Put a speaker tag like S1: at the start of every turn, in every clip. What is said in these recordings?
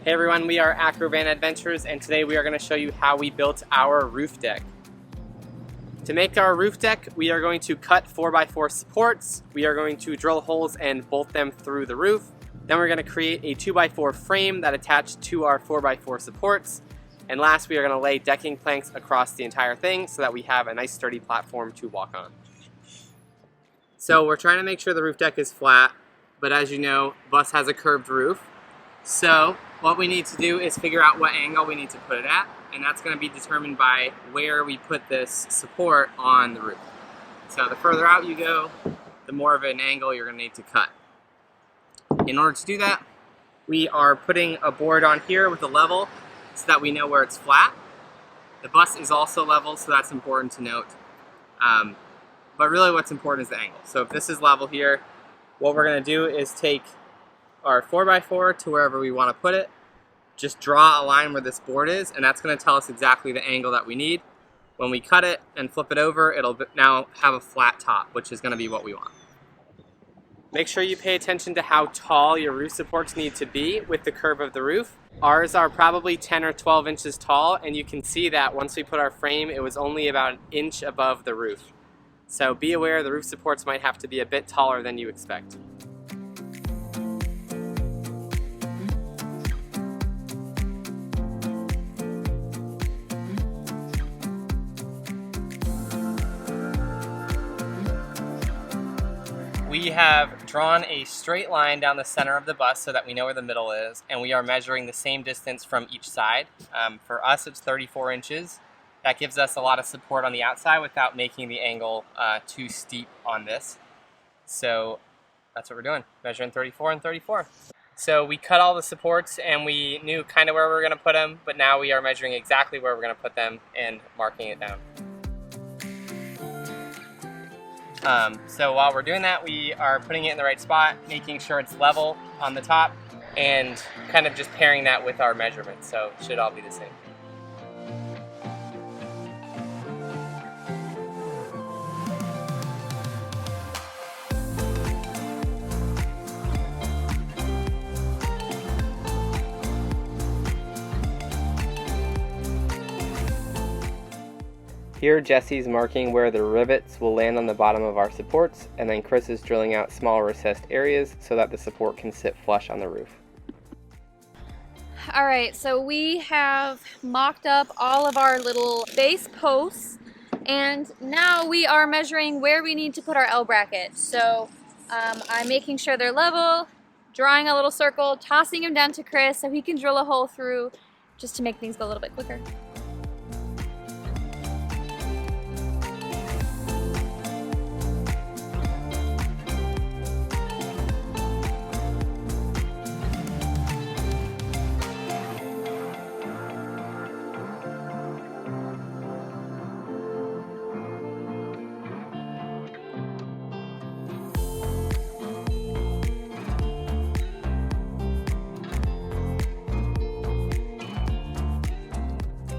S1: Hey everyone, we are Acrovan Adventures, and today we are going to show you how we built our roof deck. To make our roof deck, we are going to cut 4x4 supports, we are going to drill holes and bolt them through the roof, then we're going to create a 2x4 frame that attached to our 4x4 supports, and last we are going to lay decking planks across the entire thing so that we have a nice sturdy platform to walk on. So we're trying to make sure the roof deck is flat, but as you know, bus has a curved roof. So what we need to do is figure out what angle we need to put it at, and that's going to be determined by where we put this support on the roof. So the further out you go, the more of an angle you're going to need to cut. In order to do that, we are putting a board on here with a level so that we know where it's flat. The bus is also level, so that's important to note. But really what's important is the angle. So if this is level here, what we're going to do is take our 4x4 to wherever we want to put it, just draw a line where this board is, and that's going to tell us exactly the angle that we need. When we cut it and flip it over, it'll now have a flat top, which is going to be what we want. Make sure you pay attention to how tall your roof supports need to be with the curve of the roof. Ours are probably 10 or 12 inches tall, and you can see that once we put our frame, it was only about an inch above the roof. So be aware the roof supports might have to be a bit taller than you expect. We have drawn a straight line down the center of the bus so that we know where the middle is, and we are measuring the same distance from each side. For us, it's 34 inches. That gives us a lot of support on the outside without making the angle too steep on this. So that's what we're doing, measuring 34 and 34. So we cut all the supports and we knew kind of where we were going to put them, but now we are measuring exactly where we're going to put them and marking it down. So while we're doing that, we are putting it in the right spot, making sure it's level on the top, and kind of just pairing that with our measurements, so it should all be the same. Here Jesse's marking where the rivets will land on the bottom of our supports, and then Chris is drilling out small recessed areas so that the support can sit flush on the roof.
S2: Alright, so we have mocked up all of our little base posts, and now we are measuring where we need to put our L bracket. So I'm making sure they're level, drawing a little circle, tossing them down to Chris so he can drill a hole through just to make things go a little bit quicker.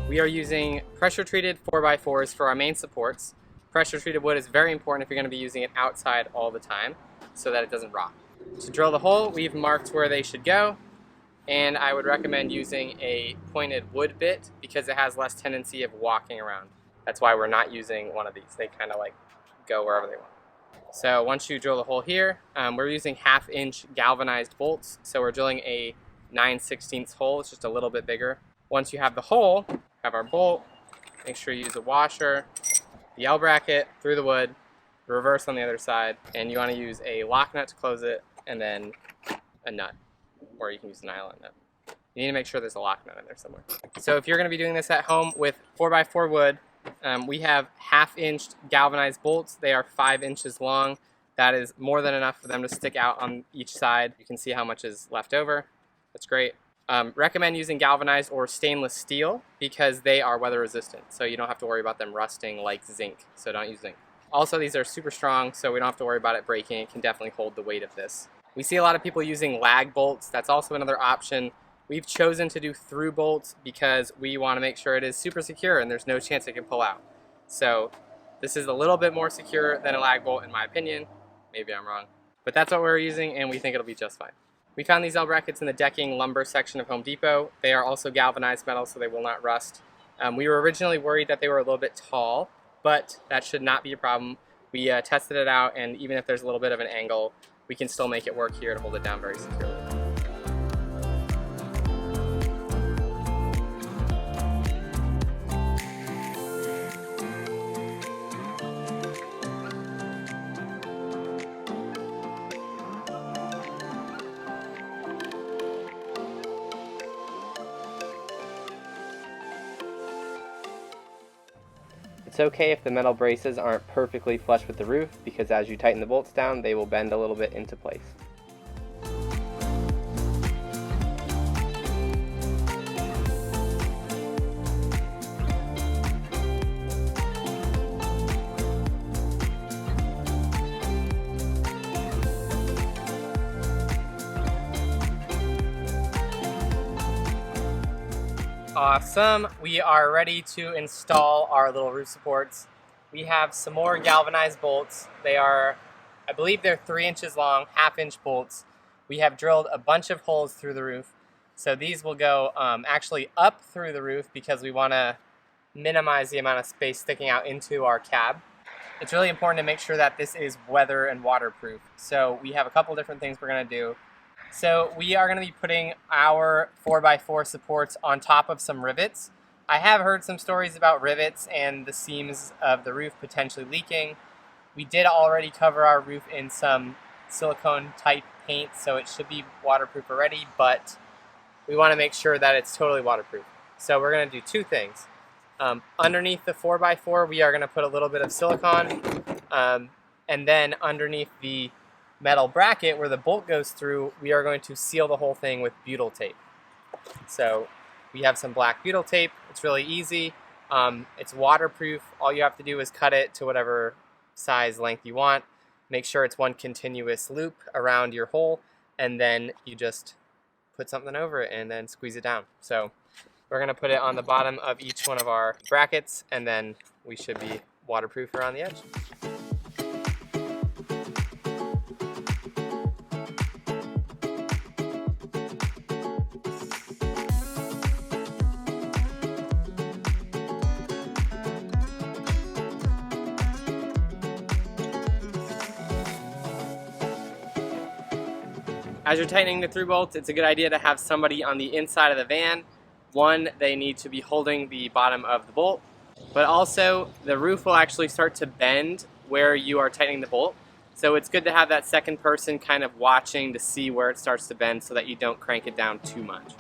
S1: We are using pressure-treated 4x4s for our main supports. Pressure-treated wood is very important if you're going to be using it outside all the time so that it doesn't rot. To drill the hole, we've marked where they should go, and I would recommend using a pointed wood bit because it has less tendency of walking around. That's why we're not using one of these. They kind of like go wherever they want. So once you drill the hole here, we're using 1/2-inch galvanized bolts, so we're drilling a 9/16 hole. It's just a little bit bigger. Once you have the hole, have our bolt, make sure you use a washer, the L bracket through the wood, the reverse on the other side, and you want to use a lock nut to close it, and then a nut, or you can use a nylon nut. You need to make sure there's a lock nut in there somewhere. So if you're going to be doing this at home with 4x4 wood, we have 1/2-inch galvanized bolts. They are 5 inches long. That is more than enough for them to stick out on each side. You can see how much is left over. That's great. Recommend using galvanized or stainless steel because they are weather resistant, so you don't have to worry about them rusting like zinc, so don't use zinc. Also, these are super strong, so we don't have to worry about it breaking. It can definitely hold the weight of this. We see a lot of people using lag bolts. That's also another option. We've chosen to do through bolts because we want to make sure it is super secure and there's no chance it can pull out. So this is a little bit more secure than a lag bolt in my opinion. Maybe I'm wrong. But that's what we're using and we think it'll be just fine. We found these L brackets in the decking lumber section of Home Depot. They are also galvanized metal, so they will not rust. We were originally worried that they were a little bit tall, but that should not be a problem. We tested it out, and even if there's a little bit of an angle, we can still make it work here to hold it down very securely. It's okay if the metal braces aren't perfectly flush with the roof, because as you tighten the bolts down, they will bend a little bit into place. Awesome. We are ready to install our little roof supports. We have some more galvanized bolts. They are, I believe they're 3 inches long, 1/2 inch bolts. We have drilled a bunch of holes through the roof. So these will go actually up through the roof because we want to minimize the amount of space sticking out into our cab. It's really important to make sure that this is weather and waterproof. So we have a couple different things we're going to do. So we are going to be putting our 4x4 supports on top of some rivets. I have heard some stories about rivets and the seams of the roof potentially leaking. We did already cover our roof in some silicone type paint, so it should be waterproof already, but we want to make sure that it's totally waterproof. So we're going to do 2 things. Underneath the 4x4, we are going to put a little bit of silicone, and then underneath the metal bracket where the bolt goes through, we are going to seal the whole thing with butyl tape. So we have some black butyl tape. It's really easy. It's waterproof. All you have to do is cut it to whatever size length you want. Make sure it's one continuous loop around your hole, and then you just put something over it and then squeeze it down. So we're going to put it on the bottom of each one of our brackets, and then we should be waterproof around the edge. As you're tightening the through bolts, it's a good idea to have somebody on the inside of the van. One, they need to be holding the bottom of the bolt, but also the roof will actually start to bend where you are tightening the bolt. So it's good to have that second person kind of watching to see where it starts to bend so that you don't crank it down too much.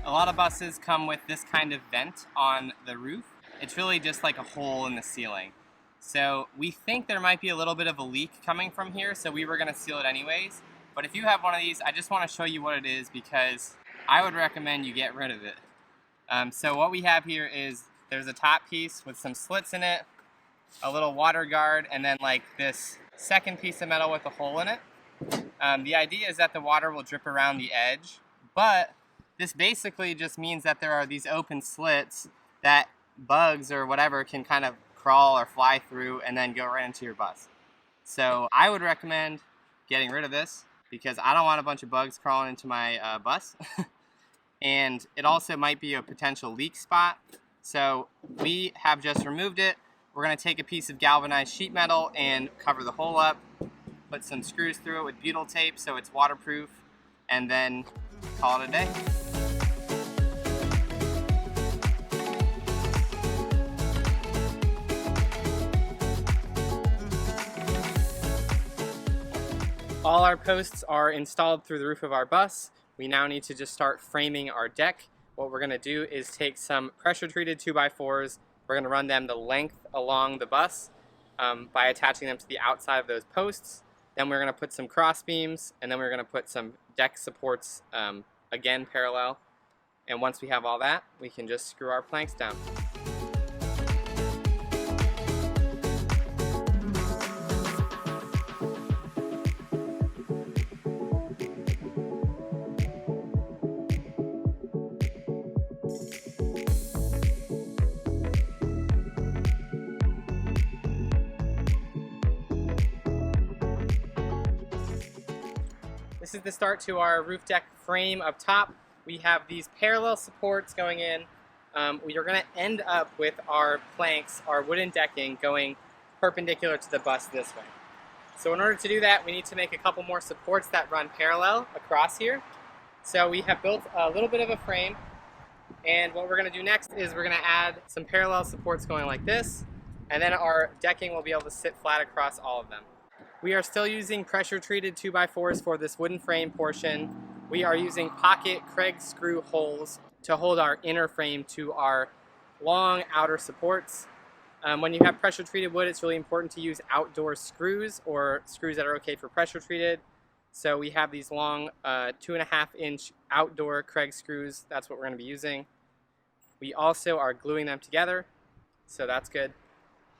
S1: A lot of buses come with this kind of vent on the roof. It's really just like a hole in the ceiling. So we think there might be a little bit of a leak coming from here, so we were going to seal it anyways. But if you have one of these, I just want to show you what it is because I would recommend you get rid of it. So what we have here is there's a top piece with some slits in it, a little water guard, and then like this second piece of metal with a hole in it. The idea is that the water will drip around the edge, but this basically just means that there are these open slits that bugs or whatever can kind of crawl or fly through and then go right into your bus. So I would recommend getting rid of this because I don't want a bunch of bugs crawling into my bus. And it also might be a potential leak spot. So we have just removed it. We're going to take a piece of galvanized sheet metal and cover the hole up, put some screws through it with butyl tape so it's waterproof, and then call it a day. All our posts are installed through the roof of our bus. We now need to just start framing our deck. What we're going to do is take some pressure treated 2x4s. We're going to run them the length along the bus by attaching them to the outside of those posts. Then we're going to put some cross beams, and then we're going to put some deck supports again parallel. And once we have all that, we can just screw our planks down. This is the start to our roof deck frame up top. We have these parallel supports going in. We are going to end up with our planks, our wooden decking, going perpendicular to the bus this way. So in order to do that, we need to make a couple more supports that run parallel across here. So we have built a little bit of a frame, and what we're going to do next is we're going to add some parallel supports going like this, and then our decking will be able to sit flat across all of them. We are still using pressure-treated 2x4s for this wooden frame portion. We are using pocket Craig screw holes to hold our inner frame to our long outer supports. When you have pressure-treated wood, it's really important to use outdoor screws or screws that are okay for pressure-treated. So we have these long 2.5-inch outdoor Craig screws. That's what we're going to be using. We also are gluing them together, so that's good.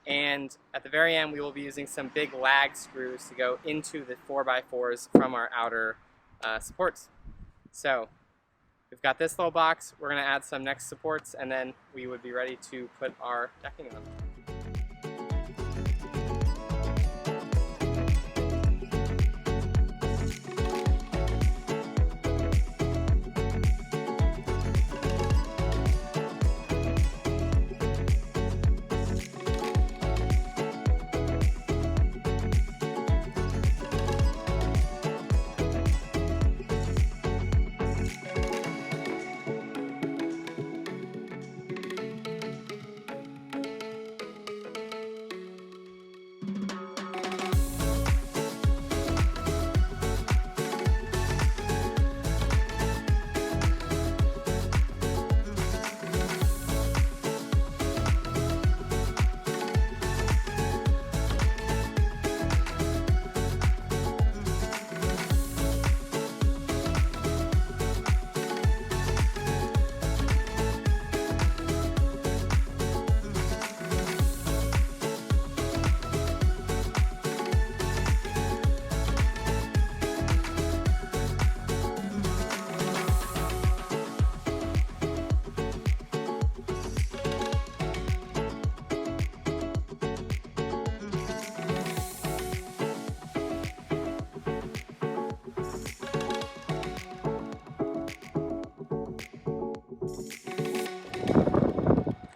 S1: And at the very end, we will be using some big lag screws to go into the 4x4s from our outer supports. So we've got this little box. We're going to add some next supports, and then we would be ready to put our decking on.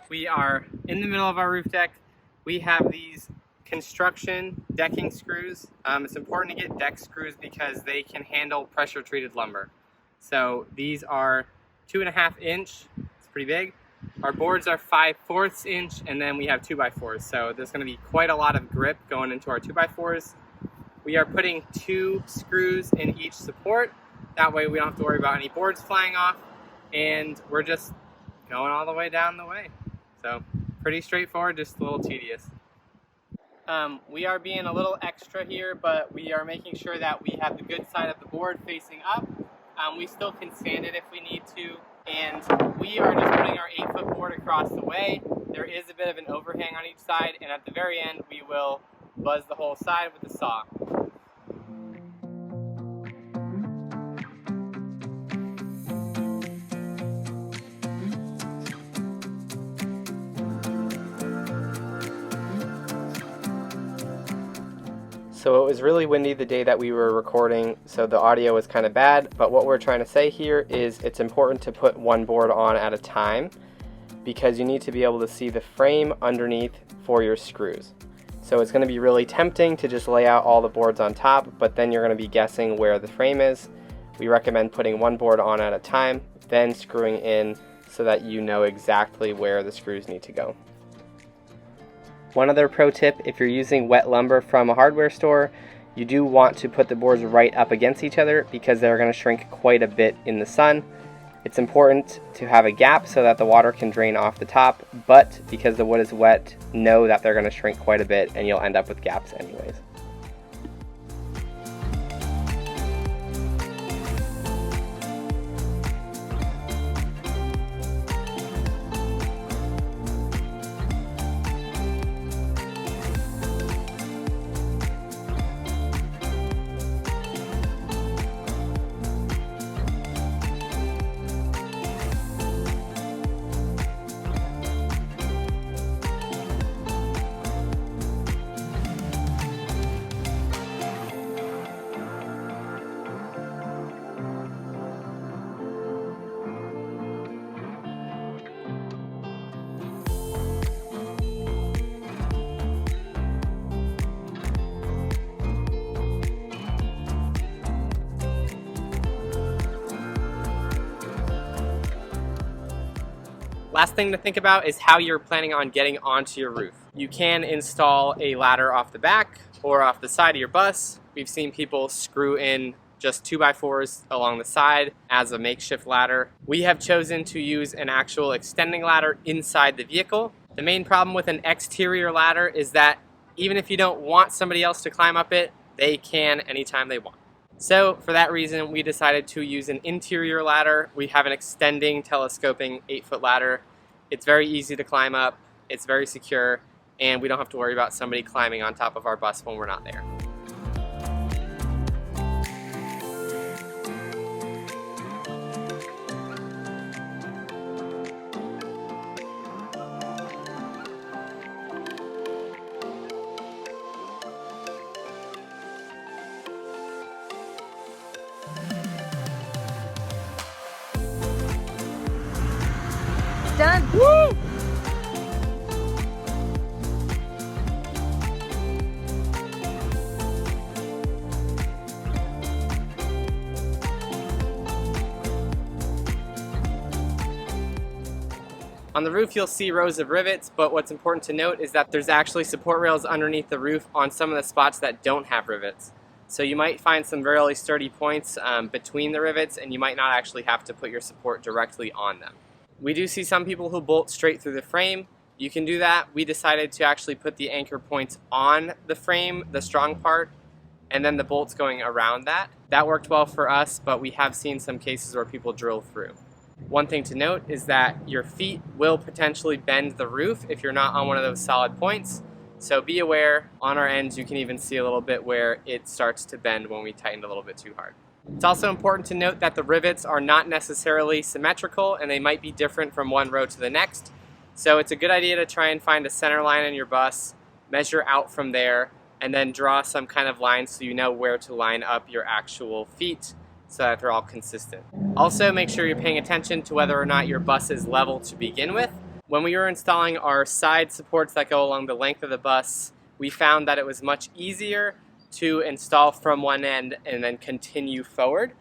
S1: We are in the middle of our roof deck. We have these construction decking screws. It's important to get deck screws because they can handle pressure treated lumber. So these are 2.5 inch, it's pretty big. Our boards are 5/4 inch, and then we have 2x4s. So there's gonna be quite a lot of grip going into our 2x4s. We are putting 2 screws in each support. That way we don't have to worry about any boards flying off. And we're just going all the way down the way. So pretty straightforward, just a little tedious. We are being a little extra here, but we are making sure that we have the good side of the board facing up. We still can stand it if we need to. And we are just putting our 8-foot board across the way. There is a bit of an overhang on each side, and at the very end we will buzz the whole side with the saw. So it was really windy the day that we were recording, so the audio was kind of bad, but what we're trying to say here is it's important to put one board on at a time because you need to be able to see the frame underneath for your screws. So it's going to be really tempting to just lay out all the boards on top, but then you're going to be guessing where the frame is. We recommend putting one board on at a time, then screwing in so that you know exactly where the screws need to go. One other pro tip, if you're using wet lumber from a hardware store, you do want to put the boards right up against each other because they're going to shrink quite a bit in the sun. It's important to have a gap so that the water can drain off the top, but because the wood is wet, know that they're going to shrink quite a bit and you'll end up with gaps anyways. Last thing to think about is how you're planning on getting onto your roof. You can install a ladder off the back or off the side of your bus. We've seen people screw in just 2x4s along the side as a makeshift ladder. We have chosen to use an actual extending ladder inside the vehicle. The main problem with an exterior ladder is that even if you don't want somebody else to climb up it, they can anytime they want. So for that reason, we decided to use an interior ladder. We have an extending, telescoping 8-foot ladder. It's very easy to climb up, it's very secure, and we don't have to worry about somebody climbing on top of our bus when we're not there.
S2: Done.
S1: Woo! On the roof you'll see rows of rivets, but what's important to note is that there's actually support rails underneath the roof on some of the spots that don't have rivets. So you might find some really sturdy points between the rivets, and you might not actually have to put your support directly on them. We do see some people who bolt straight through the frame. You can do that. We decided to actually put the anchor points on the frame, the strong part, and then the bolts going around that. That worked well for us, but we have seen some cases where people drill through. One thing to note is that your feet will potentially bend the roof if you're not on one of those solid points. So be aware. On our ends you can even see a little bit where it starts to bend when we tightened a little bit too hard. It's also important to note that the rivets are not necessarily symmetrical and they might be different from one row to the next. So it's a good idea to try and find a center line in your bus, measure out from there, and then draw some kind of line so you know where to line up your actual feet so that they're all consistent. Also, make sure you're paying attention to whether or not your bus is level to begin with. When we were installing our side supports that go along the length of the bus, we found that it was much easier to install from one end and then continue forward.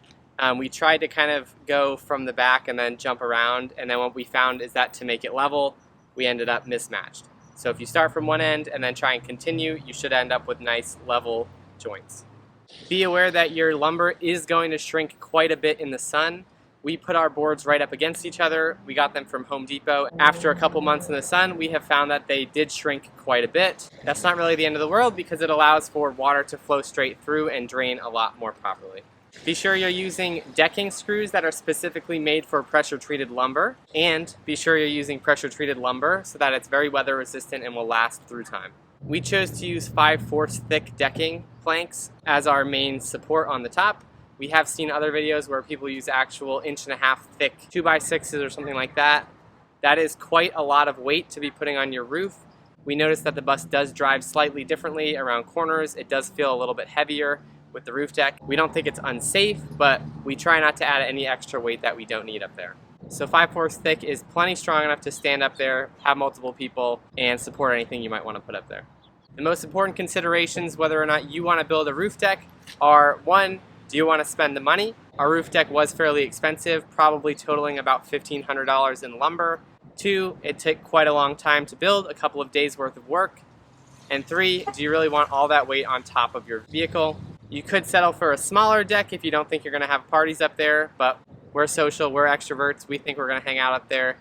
S1: We tried to kind of go from the back and then jump around, and then what we found is that to make it level, we ended up mismatched. So if you start from one end and then try and continue, you should end up with nice level joints. Be aware that your lumber is going to shrink quite a bit in the sun. We put our boards right up against each other. We got them from Home Depot. After a couple months in the sun, we have found that they did shrink quite a bit. That's not really the end of the world because it allows for water to flow straight through and drain a lot more properly. Be sure you're using decking screws that are specifically made for pressure-treated lumber, and be sure you're using pressure-treated lumber so that it's very weather resistant and will last through time. We chose to use 5/4 thick decking planks as our main support on the top. We have seen other videos where people use actual 1.5 inch thick 2x6s or something like that. That is quite a lot of weight to be putting on your roof. We noticed that the bus does drive slightly differently around corners. It does feel a little bit heavier with the roof deck. We don't think it's unsafe, but we try not to add any extra weight that we don't need up there. So 5/4 thick is plenty strong enough to stand up there, have multiple people, and support anything you might want to put up there. The most important considerations whether or not you want to build a roof deck are: 1, do you want to spend the money? Our roof deck was fairly expensive, probably totaling about $1,500 in lumber. 2, it took quite a long time to build, a couple of days worth of work. And 3, do you really want all that weight on top of your vehicle? You could settle for a smaller deck if you don't think you're going to have parties up there, but we're social, we're extroverts, we think we're going to hang out up there,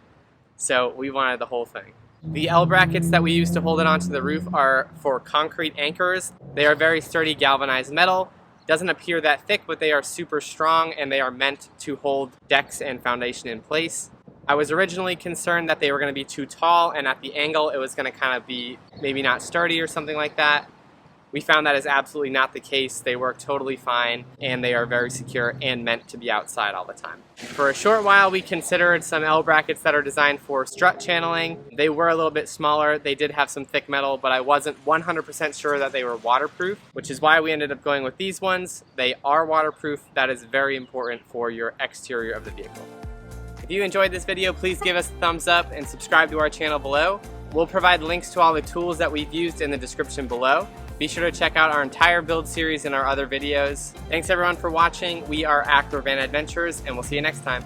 S1: so we wanted the whole thing. The L brackets that we use to hold it onto the roof are for concrete anchors. They are very sturdy galvanized metal. Doesn't appear that thick, but they are super strong and they are meant to hold decks and foundation in place. I was originally concerned that they were going to be too tall and at the angle it was going to kind of be maybe not sturdy or something like that. We found that is absolutely not the case. They work totally fine and they are very secure and meant to be outside all the time. For a short while we considered some L brackets that are designed for strut channeling. They were a little bit smaller. They did have some thick metal, but I wasn't 100% sure that they were waterproof, which is why we ended up going with these ones. They are waterproof. That is very important for your exterior of the vehicle. If you enjoyed this video, please give us a thumbs up and subscribe to our channel below. We'll provide links to all the tools that we've used in the description below. Be sure to check out our entire build series and our other videos. Thanks everyone for watching. We are Acrovan Adventures, and we'll see you next time.